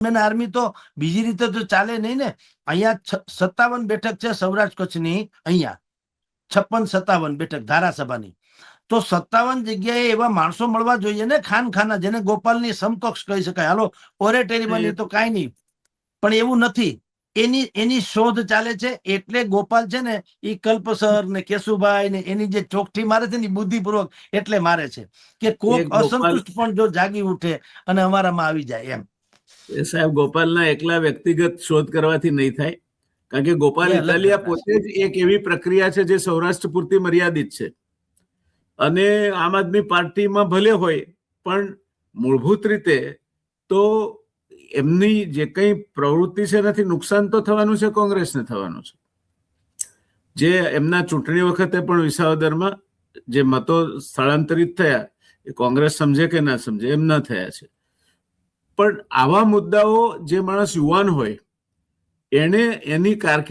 Army તો બીજી રીતે તો ચાલે નહીં ને. અહીંયા 57 બેઠક છે સૌરાષ્ટ્ર કચ્છની, અહીંયા 56-57 બેઠક ધારાસભાની. તો 57 જગ્યાએ એવા માણસો મળવા જોઈએ ને, ખાના જેને ગોપાલની સમકક્ષ કહી શકાય. હાલો ઓરેટરીમાં તો કાંઈ નહીં, પણ એવું નથી. એની શોધ ચાલે છે. એટલે ગોપાલ છે ને એ કલ્પસર ને કેશુભાઈ ને એની જે ચોકઠી મારે છે ને બુદ્ધિપૂર્વક એટલે મારે છે કે કોક અસંતુષ્ટ પણ જો જાગી ઉઠે અને અમારામાં આવી જાય એમ. સાહેબ, ગોપાલના એકલા વ્યક્તિગત શોધ કરવાથી નહીં થાય, કારણ કે ગોપાલ ઇટાલિયા પોતે જ એક એવી પ્રક્રિયા છે જે સૌરાષ્ટ્ર પૂરતી મર્યાદિત છે. અને આમ આદમી પાર્ટીમાં ભલે હોય, પણ મૂળભૂત રીતે તો એમની જે કંઈ પ્રવૃત્તિ છે એનાથી નુકસાન તો થવાનું છે, કોંગ્રેસને થવાનું છે. જે એમના ચૂંટણી વખતે પણ વિસાવદરમાં જે મતો સ્થળાંતરિત થયા એ કોંગ્રેસ સમજે કે ના સમજે એમ ના થયા છે. પણ આવા મુદ્દાઓ જે માણસ યુવાન હોય એને એની કારકિર્દી